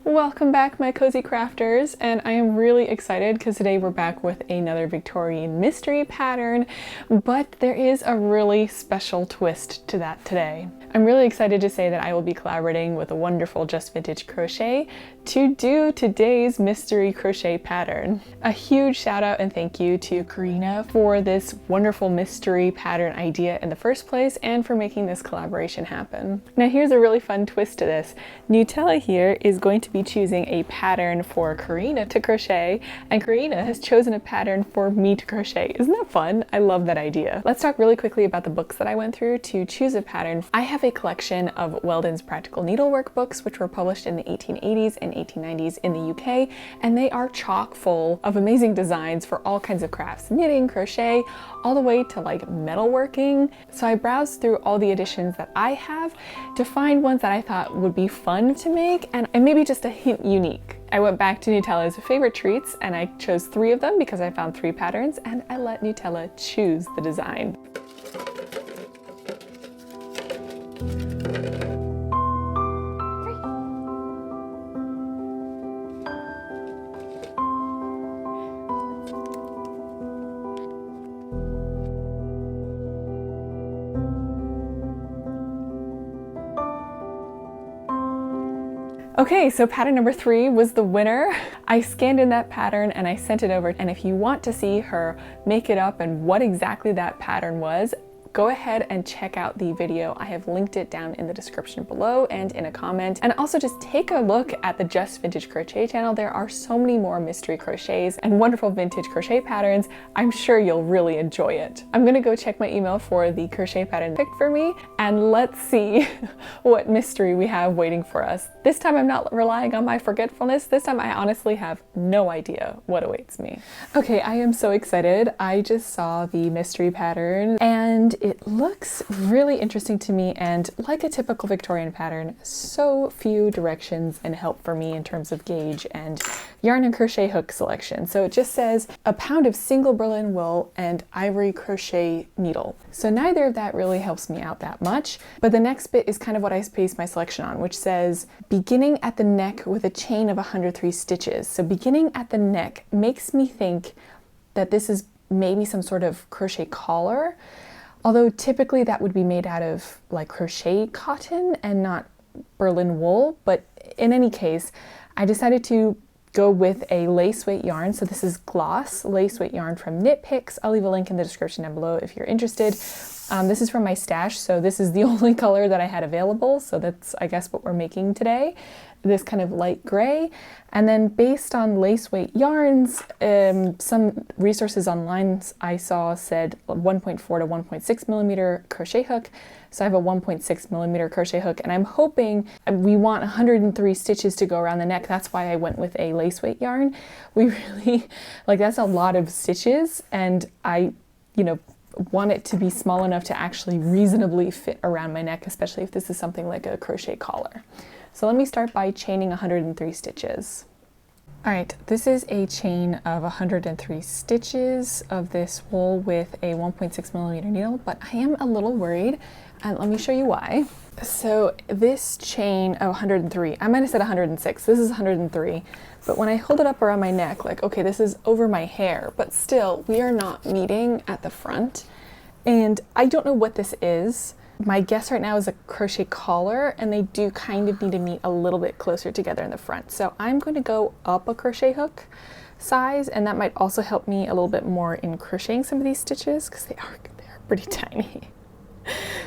Welcome back, my cozy crafters, and I am really excited because today we're back with another Victorian mystery pattern, but there is a really special twist to that today. I'm really excited to say that I will be collaborating with a wonderful Just Vintage Crochet to do today's mystery crochet pattern. A huge shout out and thank you to Karina for this wonderful mystery pattern idea in the first place and for making this collaboration happen. Now here's a really fun twist to this. Nutella here is going to be choosing a pattern for Karina to crochet, and Karina has chosen a pattern for me to crochet. Isn't that fun? I love that idea. Let's talk really quickly about the books that I went through to choose a pattern. I have a collection of Weldon's Practical Needlework books, which were published in the 1880s and 1890s in the UK, and they are chock full of amazing designs for all kinds of crafts, knitting, crochet, all the way to like metalworking. So I browsed through all the editions that I have to find ones that I thought would be fun to make and maybe just a hint unique. I went back to Nutella's favorite treats and I chose 3 of them because I found 3 patterns and I let Nutella choose the design. Okay, so pattern number 3 was the winner. I scanned in that pattern and I sent it over. And if you want to see her make it up and what exactly that pattern was, go ahead and check out the video. I have linked it down in the description below and in a comment. And also just take a look at the Just Vintage Crochet channel. There are so many more mystery crochets and wonderful vintage crochet patterns. I'm sure you'll really enjoy it. I'm gonna go check my email for the crochet pattern picked for me and let's see what mystery we have waiting for us. This time I'm not relying on my forgetfulness. This time I honestly have no idea what awaits me. Okay, I am so excited. I just saw the mystery pattern and it looks really interesting to me, and like a typical Victorian pattern, so few directions and help for me in terms of gauge and yarn and crochet hook selection. So it just says a pound of single Berlin wool and ivory crochet needle. So neither of that really helps me out that much, but the next bit is kind of what I based my selection on, which says beginning at the neck with a chain of 103 stitches. So beginning at the neck makes me think that this is maybe some sort of crochet collar. Although typically that would be made out of like crochet cotton and not Berlin wool, but in any case, I decided to go with a lace weight yarn. So this is gloss lace weight yarn from Knit Picks. I'll leave a link in the description down below if you're interested. This is from my stash, so this is the only color that I had available. So that's, I guess, what we're making today. This kind of light gray. And then based on lace weight yarns, some resources online I saw said 1.4 to 1.6 millimeter crochet hook. So I have a 1.6 millimeter crochet hook, and I'm hoping we want 103 stitches to go around the neck. That's why I went with a lace weight yarn. We really, like, that's a lot of stitches, and I, want it to be small enough to actually reasonably fit around my neck, especially if this is something like a crochet collar. So let me start by chaining 103 stitches. All right, this is a chain of 103 stitches of this wool with a 1.6 millimeter needle, but I am a little worried, and let me show you why. So this chain of 103, I might have said 106, this is 103, but when I hold it up around my neck, like, okay, this is over my hair, but still, we are not meeting at the front, and I don't know what this is. My guess right now is a crochet collar, and they do kind of need to meet a little bit closer together in the front. So I'm going to go up a crochet hook size, and that might also help me a little bit more in crocheting some of these stitches because they are pretty tiny.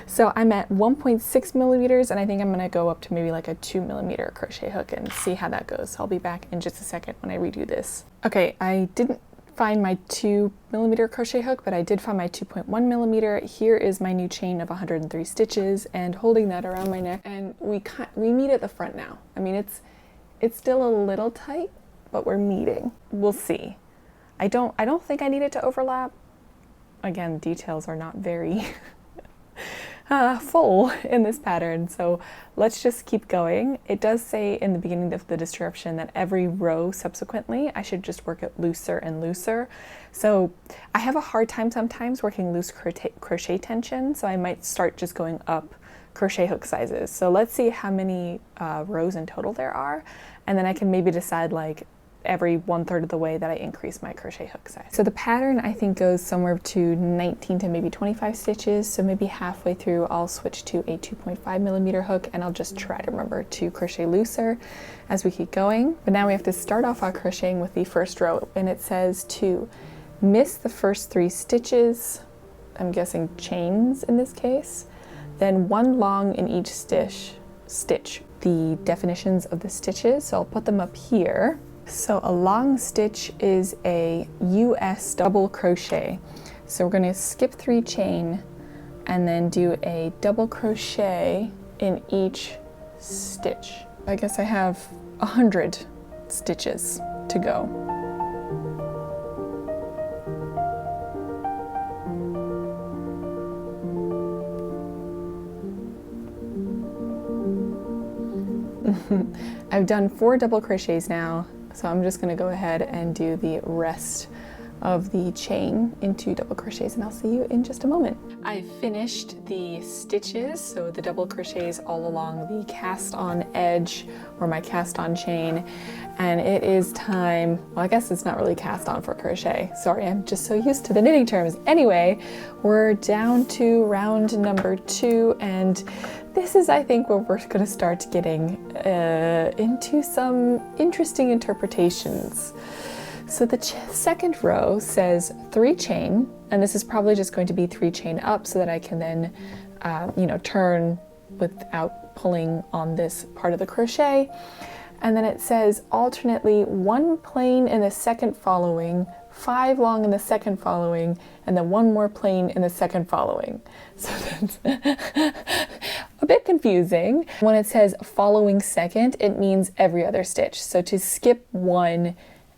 So I'm at 1.6 millimeters, and I think I'm going to go up to maybe like a 2 millimeter crochet hook and see how that goes. I'll be back in just a second when I redo this. Okay, I didn't find my 2 millimeter crochet hook, but I did find my 2.1 millimeter. Here is my new chain of 103 stitches, and holding that around my neck, and we meet at the front now. I mean, it's still a little tight, but we're meeting. We'll see. I don't think I need it to overlap. Again, details are not very full in this pattern, so let's just keep going. It does say in the beginning of the description that every row subsequently I should just work it looser and looser. So I have a hard time sometimes working loose crochet tension, so I might start just going up crochet hook sizes. So let's see how many rows in total there are, and then I can maybe decide like every 1/3 of the way that I increase my crochet hook size. So the pattern I think goes somewhere to 19 to maybe 25 stitches. So maybe halfway through I'll switch to a 2.5mm hook, and I'll just try to remember to crochet looser as we keep going. But now we have to start off our crocheting with the first row, and it says to miss the first 3 stitches, I'm guessing chains in this case, then 1 long in each stitch. The definitions of the stitches, so I'll put them up here. So a long stitch is a US double crochet. So we're going to skip 3 chain and then do a double crochet in each stitch. I guess I have 100 stitches to go. I've done 4 double crochets now. So I'm just going to go ahead and do the rest of the chain in 2 double crochets, and I'll see you in just a moment. I finished the stitches, so the double crochets all along the cast on edge or my cast on chain, and it is time, well, I guess it's not really cast on for crochet. Sorry, I'm just so used to the knitting terms. Anyway, we're down to round number 2, and this is, I think, where we're going to start getting into some interesting interpretations. So the second row says 3 chain, and this is probably just going to be 3 chain up so that I can then, turn without pulling on this part of the crochet. And then it says alternately 1 plain in the second following, 5 long in the second following, and then 1 more plain in the second following. So that's a bit confusing. When it says following second, it means every other stitch. So to skip 1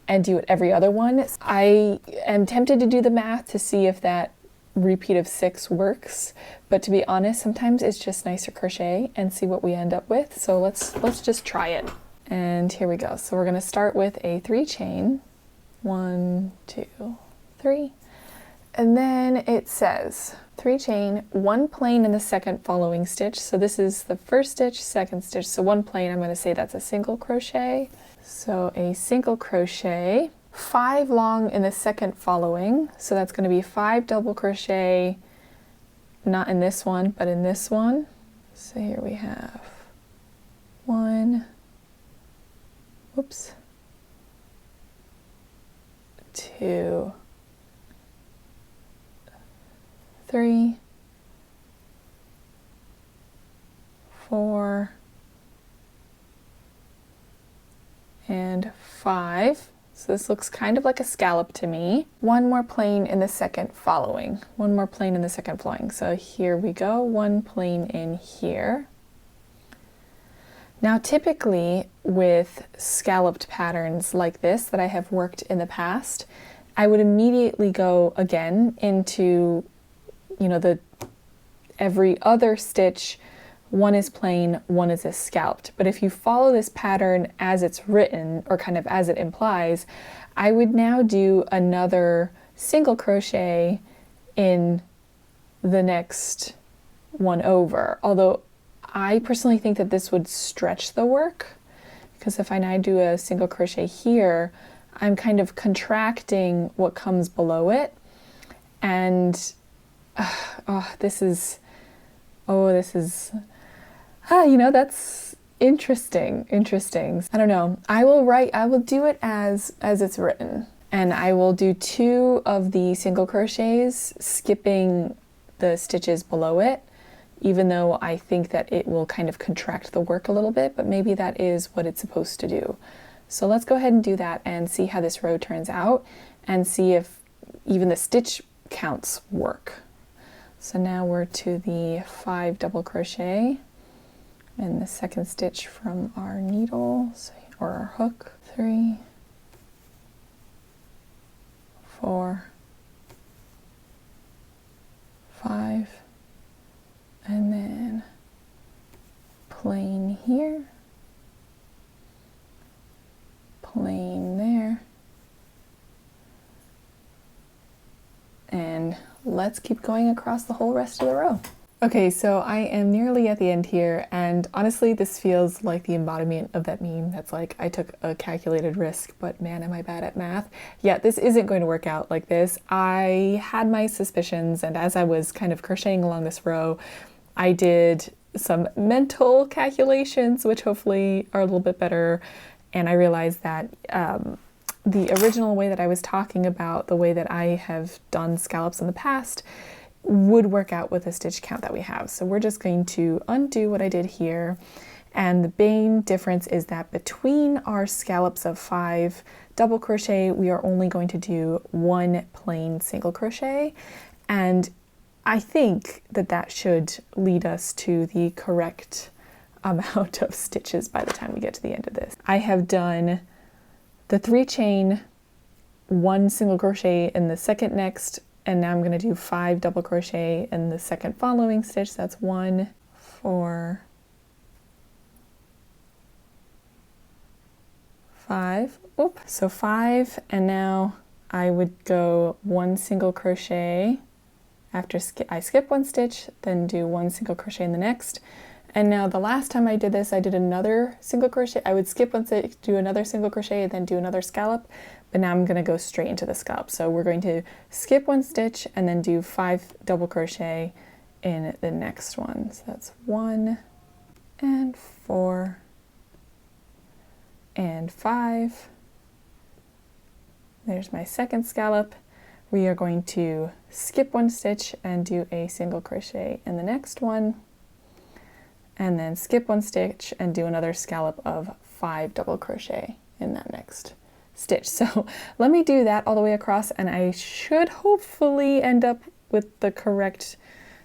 and do it every other one, I am tempted to do the math to see if that repeat of 6 works, but to be honest, sometimes it's just nice to crochet and see what we end up with. So let's just try it. And here we go. So we're going to start with a 3 chain. 1, 2, 3. And then it says 3 chain, 1 plain in the second following stitch. So this is the first stitch, second stitch. So 1 plain, I'm going to say that's a single crochet. So a single crochet, 5 long in the second following. So that's going to be 5 double crochet, not in this one, but in this one. So here we have 1, whoops, 2, 3, 4, and 5. So this looks kind of like a scallop to me. 1 more plain in the second following. 1 more plain in the second following. So here we go, 1 plain in here. Now typically with scalloped patterns like this that I have worked in the past, I would immediately go again into, the every other stitch, 1 is plain, 1 is a scalloped. But if you follow this pattern as it's written, or kind of as it implies, I would now do another single crochet in the next one over. Although I personally think that this would stretch the work, because if I now do a single crochet here, I'm kind of contracting what comes below it. And that's interesting. I don't know. I will do it as it's written. And I will do 2 of the single crochets, skipping the stitches below it, even though I think that it will kind of contract the work a little bit, but maybe that is what it's supposed to do. So let's go ahead and do that and see how this row turns out and see if even the stitch counts work. So now we're to the 5 double crochet in the second stitch from our needle or our hook. 3, 4, 5, and then plain here, plain there, and let's keep going across the whole rest of the row. Okay, so I am nearly at the end here, and honestly, this feels like the embodiment of that meme that's like, I took a calculated risk, but man, am I bad at math. Yeah, this isn't going to work out like this. I had my suspicions, and as I was kind of crocheting along this row, I did some mental calculations, which hopefully are a little bit better, and I realized that the original way that I was talking about, the way that I have done scallops in the past, would work out with the stitch count that we have. So we're just going to undo what I did here. And the main difference is that between our scallops of 5 double crochet, we are only going to do 1 plain single crochet. And I think that that should lead us to the correct amount of stitches by the time we get to the end of this. I have done the 3 chain, 1 single crochet in the second next, and now I'm going to do 5 double crochet in the second following stitch. That's 1, 4, 5. Oop. So 5, and now I would go 1 single crochet after I skip 1 stitch, then do 1 single crochet in the next. And now the last time I did this, I did another single crochet. I would skip 1 stitch, do another single crochet, and then do another scallop. But now I'm going to go straight into the scallop. So we're going to skip 1 stitch and then do 5 double crochet in the next one. So that's 1 and 4 and 5. There's my second scallop. We are going to skip 1 stitch and do a single crochet in the next one, and then skip 1 stitch and do another scallop of 5 double crochet in that next stitch. So let me do that all the way across, and I should hopefully end up with the correct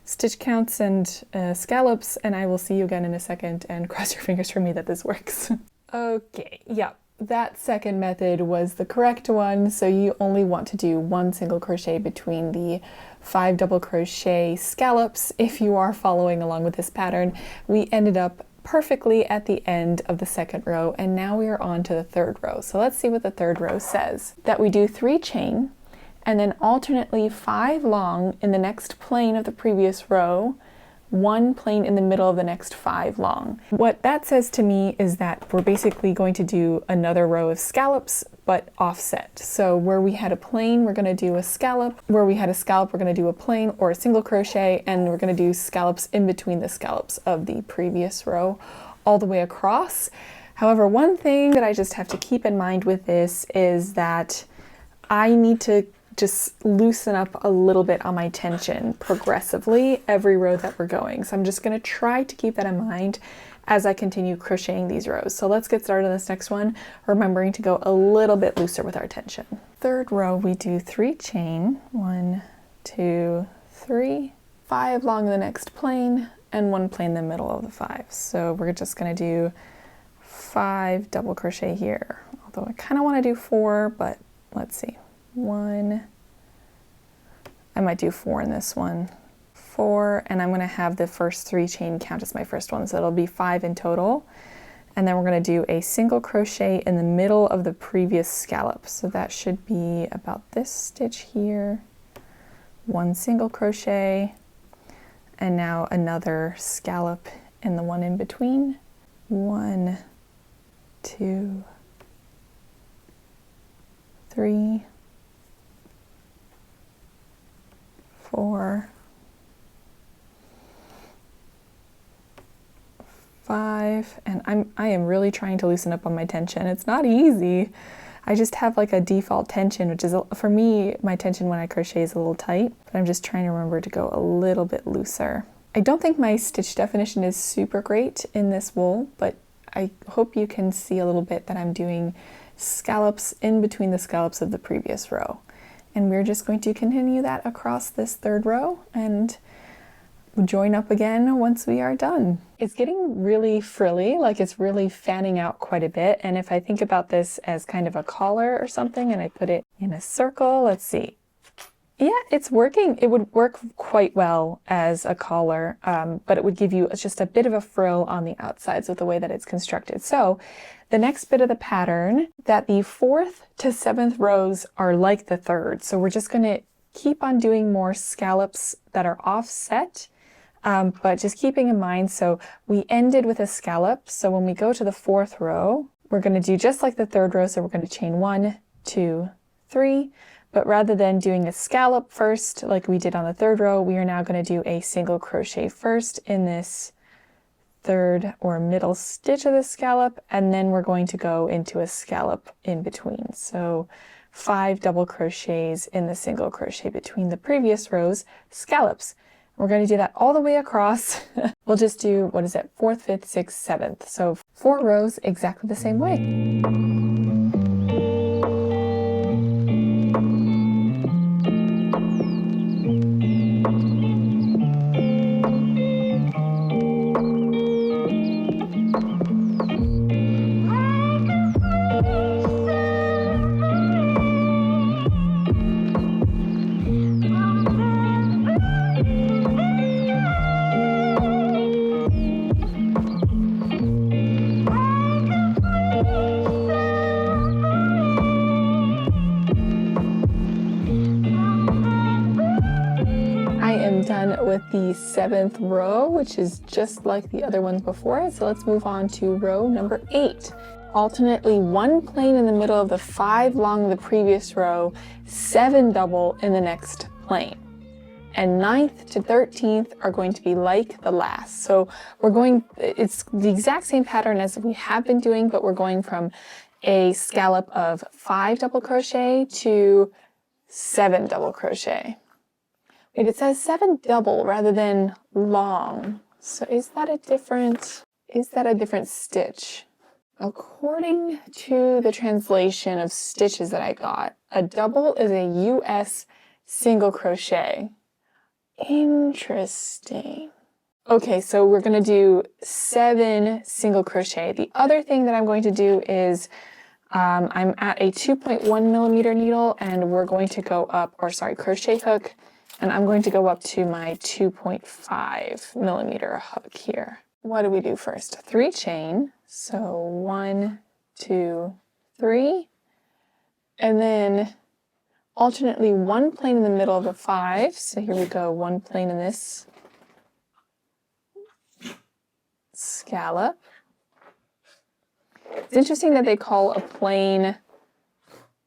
stitch counts and scallops, and I will see you again in a second, and cross your fingers for me that this works. Okay, yeah, that second method was the correct one. So you only want to do 1 single crochet between the 5 double crochet scallops if you are following along with this pattern. We ended up perfectly at the end of the second row, and now we are on to the third row. So let's see what the third row says. That we do 3 chain and then alternately 5 long in the next plain of the previous row, 1 plain in the middle of the next 5 long. What that says to me is that we're basically going to do another row of scallops, but offset. So where we had a plain, we're going to do a scallop. Where we had a scallop, we're going to do a plain or a single crochet, and we're going to do scallops in between the scallops of the previous row all the way across. However, one thing that I just have to keep in mind with this is that I need to just loosen up a little bit on my tension progressively every row that we're going. So I'm just going to try to keep that in mind as I continue crocheting these rows. So let's get started on this next one, remembering to go a little bit looser with our tension. Third row, we do 3 chain, 1, 2, 3, 5 long in the next plain, and 1 plain in the middle of the 5. So we're just going to do 5 double crochet here, although I kind of want to do 4, but let's see. 1, I might do 4 in this one, 4, and I'm going to have the first 3 chain count as my first one, so it'll be 5 in total. And then we're going to do a single crochet in the middle of the previous scallop. So that should be about this stitch here, 1 single crochet, and now another scallop in the one in between. 1, 2, 3, 4, 5, and I am really trying to loosen up on my tension. It's not easy. I just have like a default tension, which is, for me, my tension when I crochet is a little tight, but I'm just trying to remember to go a little bit looser. I don't think my stitch definition is super great in this wool, but I hope you can see a little bit that I'm doing scallops in between the scallops of the previous row. And we're just going to continue that across this third row and join up again once we are done. It's getting really frilly, like it's really fanning out quite a bit. And if I think about this as kind of a collar or something and I put it in a circle, let's see. Yeah, it's working. It would work quite well as a collar, but it would give you just a bit of a frill on the outsides with the way that it's constructed. So the next bit of the pattern, that the 4th to 7th rows are like the 3rd. So we're just going to keep on doing more scallops that are offset But just keeping in mind, so we ended with a scallop. So when we go to the 4th row, we're going to do just like the 3rd row. So we're going to chain 1, 2, 3. But rather than doing a scallop first, like we did on the 3rd row, we are now going to do a single crochet first in this 3rd or middle stitch of the scallop, and then we're going to go into a scallop in between. So 5 double crochets in the single crochet between the previous rows, scallops. We're going to do that all the way across. We'll just do, what is it, 4th, 5th, 6th, 7th. So 4 rows exactly the same way. Done with the 7th row, which is just like the other ones before it. So let's move on to row number 8. Alternately 1 plain in the middle of the 5 long of the previous row, 7 double in the next plain. And 9th to 13th are going to be like the last. So we're going, it's the exact same pattern as we have been doing, but we're going from a scallop of 5 double crochet to 7 double crochet. Wait, it says 7 double rather than long. So is that a different stitch? According to the translation of stitches that I got, a double is a US single crochet. Interesting. Okay, so we're going to do 7 single crochet. The other thing that I'm going to do is I'm at a 2.1 millimeter needle, and we're going to go up, or sorry, crochet hook. And I'm going to go up to my 2.5 millimeter hook here. What do we do first? 3 chain. So 1, 2, 3. And then alternately 1 plain in the middle of a 5. So here we go, 1 plain in this scallop. It's interesting that they call a plain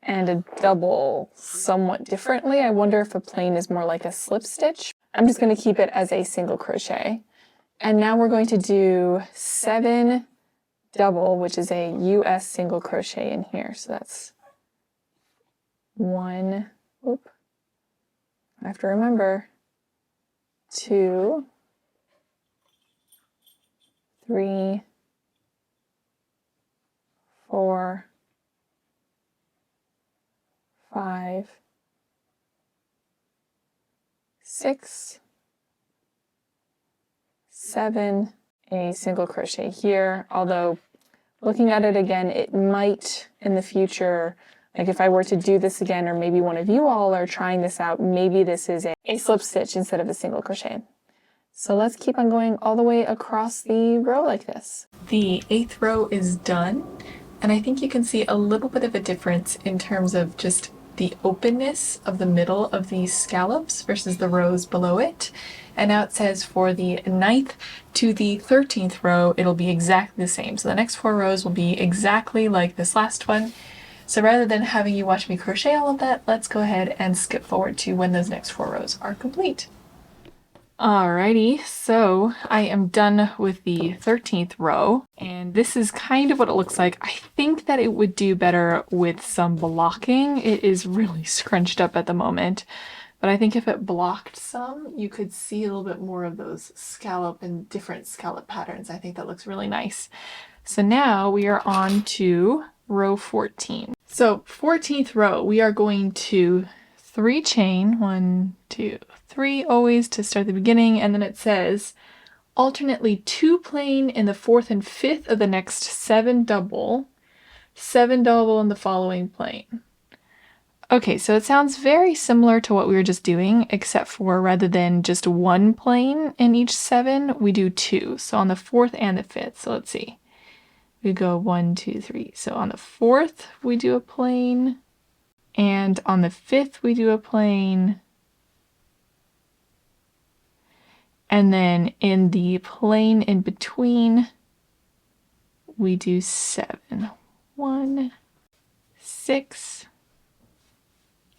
and a double somewhat differently. I wonder if a plain is more like a slip stitch. I'm just going to keep it as a single crochet. And now we're going to do 7 double, which is a US single crochet in here. So that's 1, oop, I have to remember, 2, 3, 4, 5, 6, 7, a single crochet here, although looking at it again, it might in the future, like if I were to do this again, or maybe one of you all are trying this out, maybe this is a slip stitch instead of a single crochet. So let's keep on going all the way across the row like this. The 8th row is done, and I think you can see a little bit of a difference in terms of just the openness of the middle of these scallops versus the rows below it. And now it says for the 9th to the 13th row, it'll be exactly the same. So the next 4 rows will be exactly like this last one. So rather than having you watch me crochet all of that, let's go ahead and skip forward to when those next 4 rows are complete. Alrighty, so I am done with the 13th row, and this is kind of what it looks like. I think that it would do better with some blocking. It is really scrunched up at the moment, but I think if it blocked some, you could see a little bit more of those scallop and different scallop patterns. I think that looks really nice. So now we are on to row 14. So 14th row, we are going to 3 chain, 1, 2, 3 always to start the beginning, and then it says alternately 2 plain in the 4th and 5th of the next 7 double, 7 double in the following plain. Okay, so it sounds very similar to what we were just doing, except for rather than just 1 plain in each 7, we do 2. So on the 4th and the 5th. So let's see. We go 1, 2, 3. So on the 4th, we do a plain. And on the 5th, we do a plain. And then in the plain in between, we do 7. 1, 6,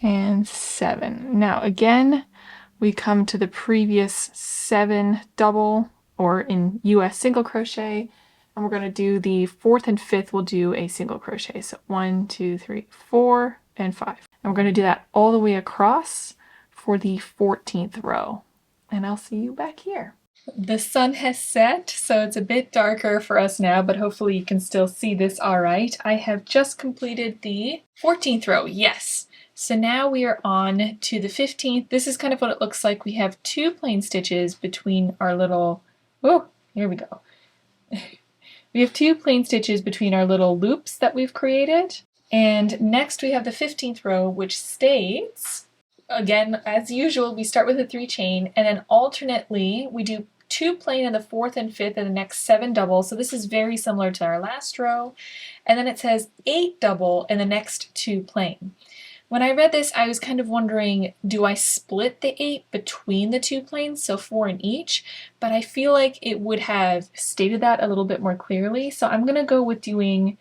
and 7. Now again, we come to the previous 7 double, or in US single crochet, and we're going to do the 4th and 5th, we'll do a single crochet. So 1, 2, 3, 4, and 5. And we're going to do that all the way across for the 14th row. And I'll see you back here. The sun has set, so it's a bit darker for us now, but hopefully you can still see this all right. I have just completed the 14th row, yes. So now we are on to the 15th. This is kind of what it looks like. We have 2 plain stitches between our little, oh, here we go. We have 2 plain stitches between our little loops that we've created. And next we have the 15th row, which states, again, as usual, we start with a 3 chain, and then alternately we do 2 plain in the 4th and 5th and the next 7 double. So this is very similar to our last row. And then it says 8 double in the next 2 plain. When I read this, I was kind of wondering, do I split the 8 between the 2 plains, so 4 in each? But I feel like it would have stated that a little bit more clearly. So I'm gonna go with doing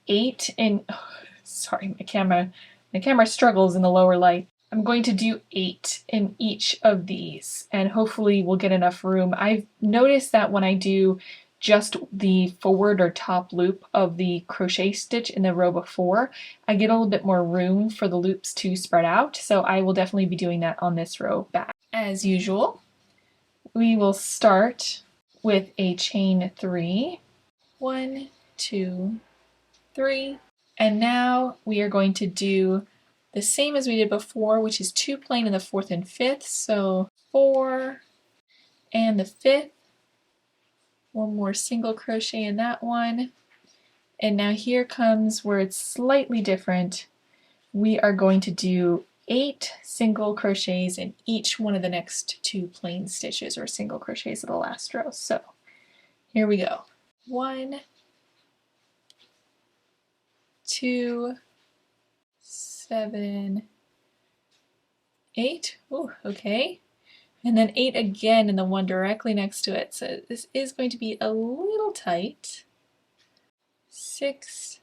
8 in, oh, sorry, my camera struggles in the lower light. I'm going to do 8 in each of these, and hopefully we'll get enough room. I've noticed that when I do just the forward or top loop of the crochet stitch in the row before, I get a little bit more room for the loops to spread out, so I will definitely be doing that on this row back. As usual, we will start with a chain 3. 1, 2, 3, and now we are going to do the same as we did before, which is 2 plain in the 4th and 5th, so 4 and the 5th, 1 more single crochet in that one, and now here comes where it's slightly different. We are going to do 8 single crochets in each one of the next 2 plain stitches, or single crochets of the last row. So here we go. 1, 2, 7, 8. Ooh, okay. And then 8 again in the one directly next to it. So this is going to be a little tight. 6,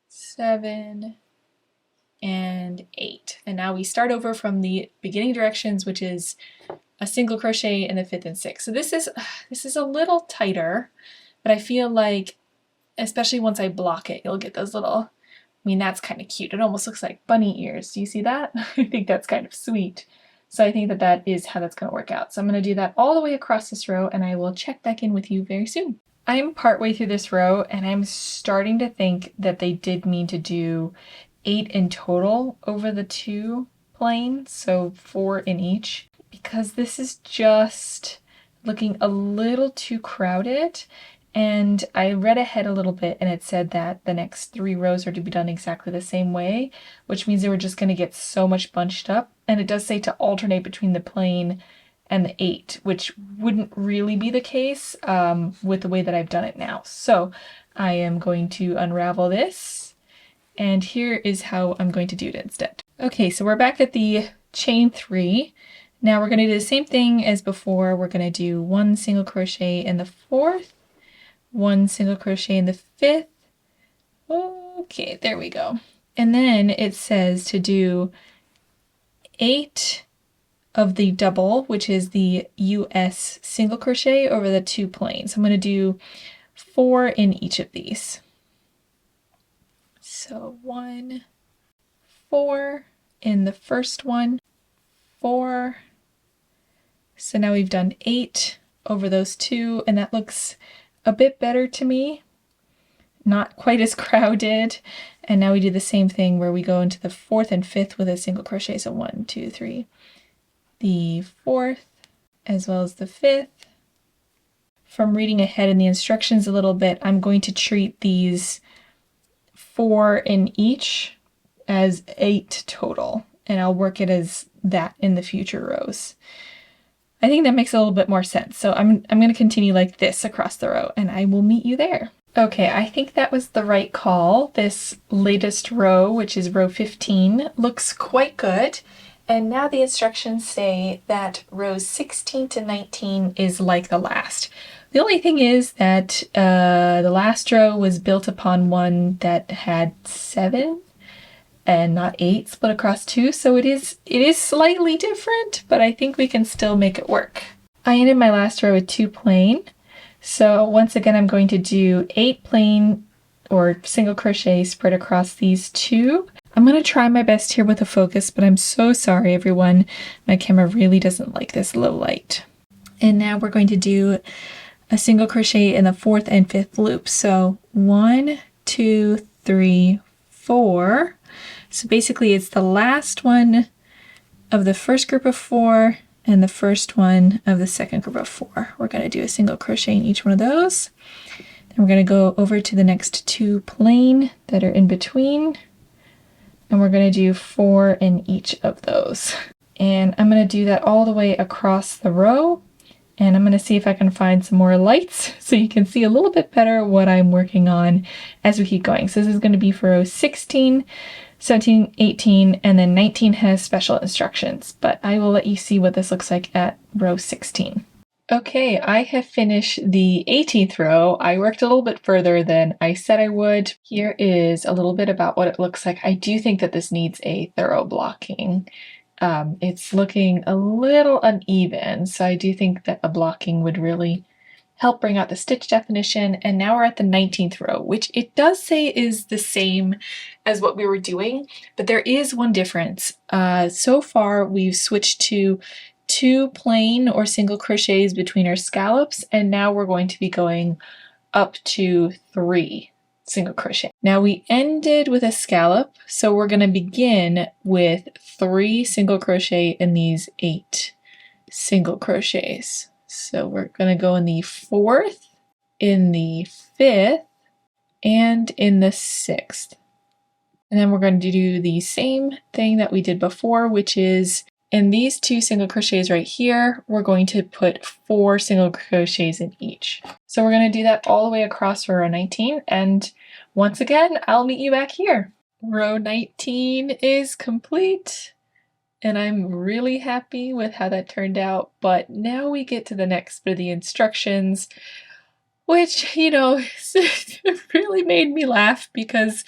7, and 8. And now we start over from the beginning directions, which is a single crochet in the 5th and 6th. So this is a little tighter, but I feel like, especially once I block it, you'll get those little, I mean, that's kind of cute. It almost looks like bunny ears. Do you see that? I think that's kind of sweet. So I think that that is how that's going to work out. So I'm going to do that all the way across this row, and I will check back in with you very soon. I'm partway through this row, and I'm starting to think that they did mean to do 8 in total over the 2 plains, so 4 in each, because this is just looking a little too crowded. And I read ahead a little bit, and it said that the next 3 rows are to be done exactly the same way, which means they were just going to get so much bunched up. And it does say to alternate between the plain and the 8, which wouldn't really be the case with the way that I've done it now. So I am going to unravel this, and here is how I'm going to do it instead. Okay, so we're back at the chain 3. Now we're going to do the same thing as before. We're going to do 1 single crochet in the 4th, 1 single crochet in the 5th. Okay, there we go. And then it says to do 8 of the double, which is the US single crochet over the 2 plains. I'm going to do 4 in each of these. So 1, 4 in the first one, 4. So now we've done 8 over those 2, and that looks a bit better to me, not quite as crowded. And now we do the same thing where we go into the 4th and 5th with a single crochet. So 1, 2, 3, the 4th as well as the 5th. From reading ahead in the instructions a little bit, I'm going to treat these 4 in each as 8 total, and I'll work it as that in the future rows. I think that makes a little bit more sense. So I'm going to continue like this across the row, and I will meet you there. Okay, I think that was the right call. This latest row, which is row 15, looks quite good. And now the instructions say that rows 16 to 19 is like the last. The only thing is that the last row was built upon one that had 7 and not 8 split across 2, so it is slightly different, but I think we can still make it work. I ended my last row with 2 plain, so once again I'm going to do 8 plain or single crochet spread across these 2. I'm going to try my best here with a focus, but I'm so sorry everyone. My camera really doesn't like this low light. And now we're going to do a single crochet in the 4th and 5th loop. So 1, 2, 3, 4. So basically it's the last one of the first group of 4 and the first one of the second group of 4. We're going to do a single crochet in each one of those. Then we're going to go over to the next 2 plain that are in between. And we're going to do 4 in each of those. And I'm going to do that all the way across the row. And I'm going to see if I can find some more lights so you can see a little bit better what I'm working on as we keep going. So this is going to be for row 16, 17, 18, and then 19 has special instructions. But I will let you see what this looks like at row 16. Okay, I have finished the 18th row. I worked a little bit further than I said I would. Here is a little bit about what it looks like. I do think that this needs a thorough blocking. It's looking a little uneven, so I do think that a blocking would really help bring out the stitch definition. And now we're at the 19th row, which it does say is the same as what we were doing, but there is one difference. So far we've switched to 2 plain or single crochets between our scallops, and now we're going to be going up to 3 single crochet. Now we ended with a scallop, so we're going to begin with 3 single crochet in these 8 single crochets. So we're going to go in the 4th, in the 5th, and in the 6th. And then we're going to do the same thing that we did before, which is in these 2 single crochets right here, we're going to put 4 single crochets in each. So we're going to do that all the way across row 19, and once again, I'll meet you back here. Row 19 is complete, and I'm really happy with how that turned out, but now we get to the next bit of the instructions, which, you know, really made me laugh because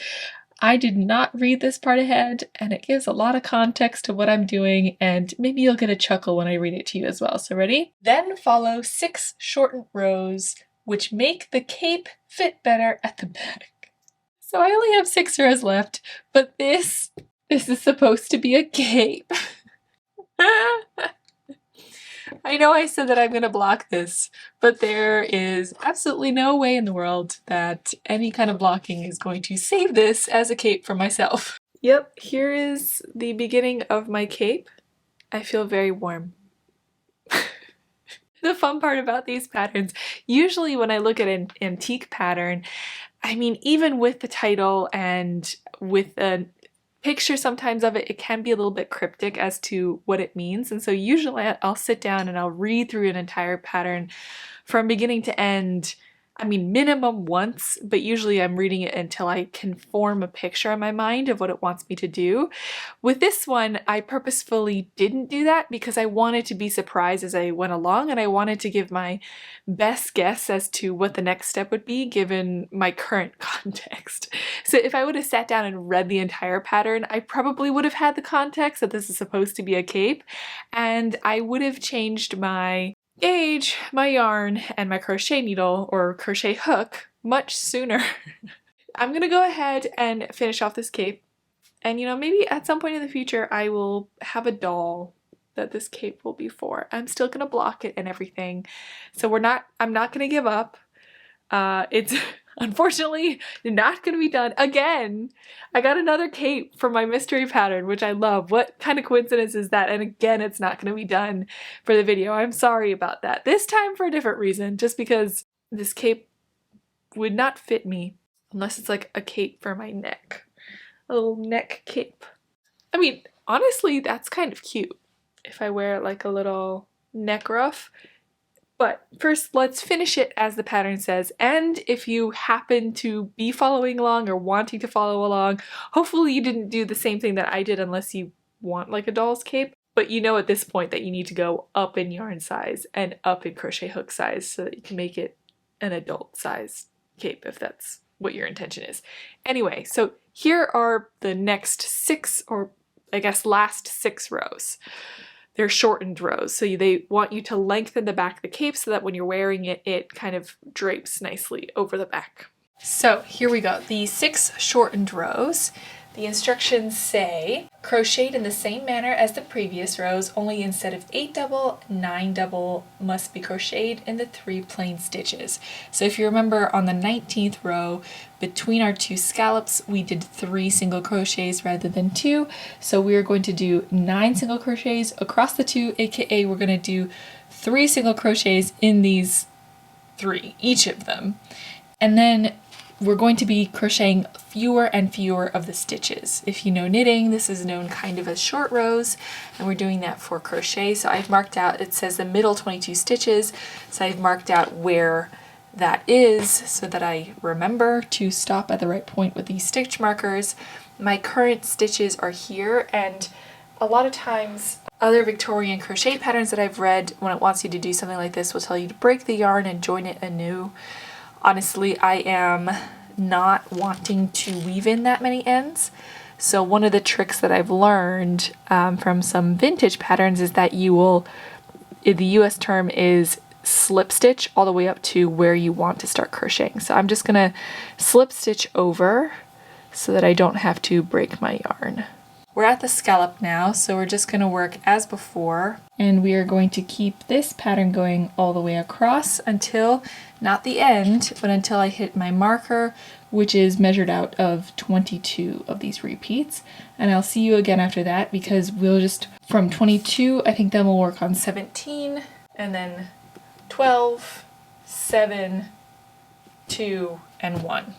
I did not read this part ahead, and it gives a lot of context to what I'm doing, and maybe you'll get a chuckle when I read it to you as well. So ready? Then follow 6 shortened rows, which make the cape fit better at the back. So I only have 6 rows left, but this is supposed to be a cape. I know I said that I'm going to block this, but there is absolutely no way in the world that any kind of blocking is going to save this as a cape for myself. Yep, here is the beginning of my cape. I feel very warm. The fun part about these patterns, usually when I look at an antique pattern, I mean, even with the title and with a picture sometimes of it, it can be a little bit cryptic as to what it means. And so usually I'll sit down and I'll read through an entire pattern from beginning to end. I mean, minimum once, but usually I'm reading it until I can form a picture in my mind of what it wants me to do. With this one, I purposefully didn't do that because I wanted to be surprised as I went along, and I wanted to give my best guess as to what the next step would be given my current context. So if I would have sat down and read the entire pattern, I probably would have had the context that this is supposed to be a cape, and I would have changed my gauge, my yarn, and my crochet needle or crochet hook much sooner. I'm gonna go ahead and finish off this cape, and you know, maybe at some point in the future I will have a doll that this cape will be for. I'm still gonna block it and everything, so I'm not gonna give up. It's unfortunately not gonna be done again. I got another cape for my mystery pattern, which I love. What kind of coincidence is that? And again, it's not gonna be done for the video. I'm sorry about that. This time for a different reason, just because this cape would not fit me unless it's like a cape for my neck. A little neck cape. I mean, honestly, that's kind of cute if I wear like a little neck ruff. But first, let's finish it as the pattern says, and if you happen to be following along or wanting to follow along, hopefully you didn't do the same thing that I did unless you want like a doll's cape, but you know at this point that you need to go up in yarn size and up in crochet hook size so that you can make it an adult size cape if that's what your intention is. Anyway, so here are the next 6, or I guess last 6 rows. They're shortened rows, so they want you to lengthen the back of the cape so that when you're wearing it, it kind of drapes nicely over the back. So here we go, the 6 shortened rows. The instructions say, crocheted in the same manner as the previous rows, only instead of 8 double, 9 double must be crocheted in the 3 plain stitches. So if you remember on the 19th row, between our 2 scallops, we did 3 single crochets rather than 2. So we're going to do 9 single crochets across the 2, aka we're going to do 3 single crochets in these 3, each of them. And then we're going to be crocheting fewer and fewer of the stitches. If you know knitting, this is known kind of as short rows, and we're doing that for crochet. So I've marked out, it says the middle 22 stitches, so I've marked out where that is so that I remember to stop at the right point with these stitch markers. My current stitches are here, and a lot of times other Victorian crochet patterns that I've read, when it wants you to do something like this, will tell you to break the yarn and join it anew. Honestly, I am not wanting to weave in that many ends. So one of the tricks that I've learned from some vintage patterns is that you will, the US term is slip stitch all the way up to where you want to start crocheting. So I'm just gonna slip stitch over so that I don't have to break my yarn. We're at the scallop now, so we're just gonna work as before, and we are going to keep this pattern going all the way across until, not the end, but until I hit my marker, which is measured out of 22 of these repeats. And I'll see you again after that, because we'll just, from 22, I think then we'll work on 17, and then 12, 7, 2, and 1.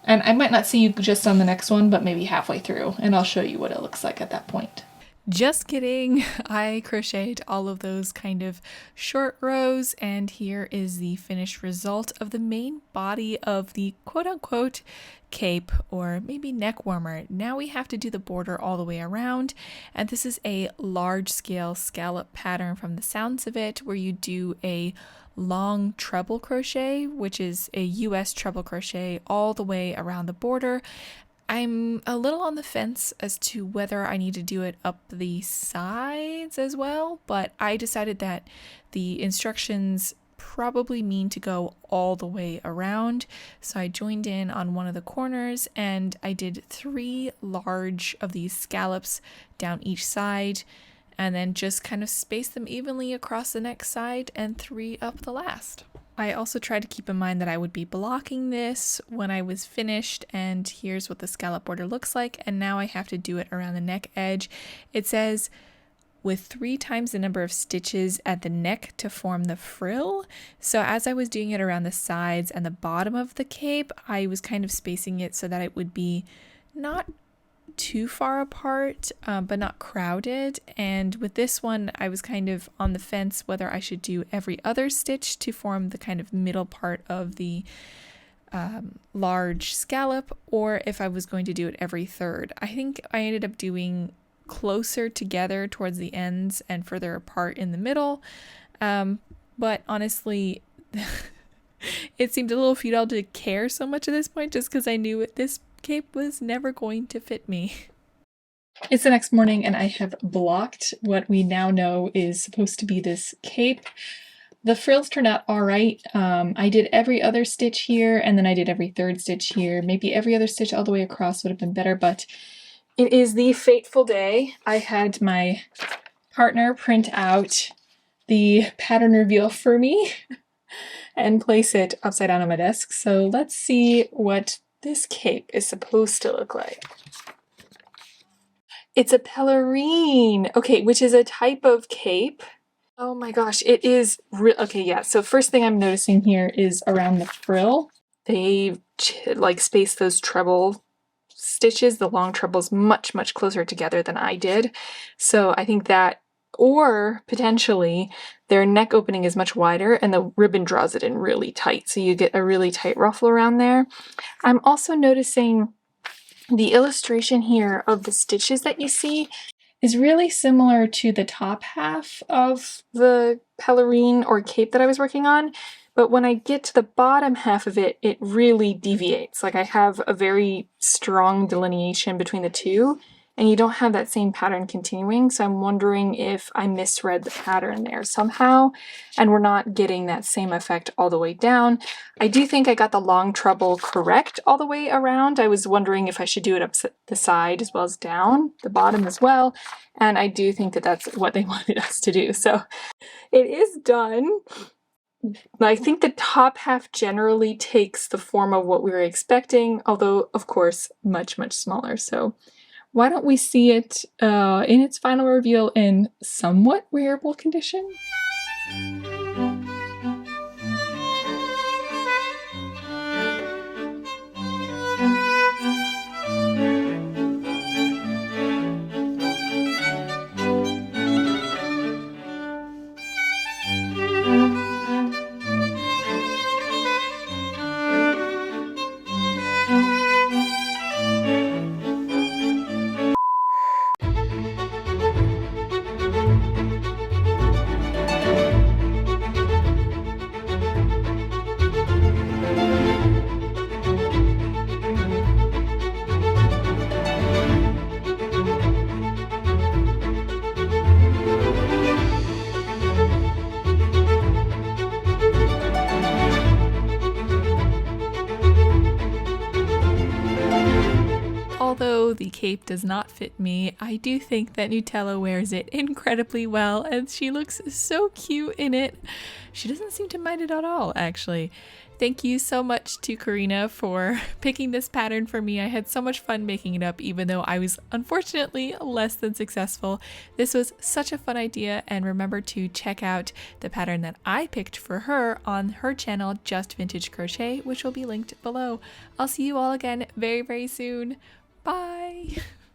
And I might not see you just on the next one, but maybe halfway through, and I'll show you what it looks like at that point. Just kidding. I crocheted all of those kind of short rows, and here is the finished result of the main body of the quote-unquote cape, or maybe neck warmer. Now we have to do the border all the way around, and this is a large-scale scallop pattern from the sounds of it, where you do a long treble crochet, which is a US treble crochet all the way around the border. I'm a little on the fence as to whether I need to do it up the sides as well, but I decided that the instructions probably mean to go all the way around. So I joined in on one of the corners, and I did 3 large of these scallops down each side, and then just kind of space them evenly across the next side and 3 up the last. I also tried to keep in mind that I would be blocking this when I was finished, and here's what the scallop border looks like, and now I have to do it around the neck edge. It says with 3 times the number of stitches at the neck to form the frill. So as I was doing it around the sides and the bottom of the cape, I was kind of spacing it so that it would be not too far apart, but not crowded. And with this one, I was kind of on the fence whether I should do every other stitch to form the kind of middle part of the large scallop, or if I was going to do it every third. I think I ended up doing closer together towards the ends and further apart in the middle. But honestly, it seemed a little futile to care so much at this point, just because I knew this cape was never going to fit me. It's the next morning, and I have blocked what we now know is supposed to be this cape. The frills turned out all right. I did every other stitch here, and then I did every third stitch here. Maybe every other stitch all the way across would have been better, but it is the fateful day. I had my partner print out the pattern reveal for me and place it upside down on my desk. So let's see what this cape is supposed to look like. It's a pelerine, okay, which is a type of cape. Oh my gosh, it is okay, yeah. So first thing I'm noticing here is around the frill. They like space those treble stitches, the long trebles, much closer together than I did. So I think that, or potentially their neck opening is much wider and the ribbon draws it in really tight, so you get a really tight ruffle around there. I'm also noticing the illustration here of the stitches that you see. is really similar to the top half of the pelerine or cape that I was working on, but when I get to the bottom half of it, it really deviates. Like I have a very strong delineation between the two, and you don't have that same pattern continuing, so I'm wondering if I misread the pattern there somehow, and we're not getting that same effect all the way down. I do think I got the long treble correct all the way around. I was wondering if I should do it up the side as well as down, the bottom as well, and I do think that that's what they wanted us to do. So it is done. I think the top half generally takes the form of what we were expecting, although of course much, much smaller. So why don't we see it in its final reveal in somewhat wearable condition? Although the cape does not fit me, I do think that Nutella wears it incredibly well, and she looks so cute in it. She doesn't seem to mind it at all, actually. Thank you so much to Karina for picking this pattern for me. I had so much fun making it up, even though I was unfortunately less than successful. This was such a fun idea, and remember to check out the pattern that I picked for her on her channel, Just Vintage Crochet, which will be linked below. I'll see you all again very, very soon. Bye!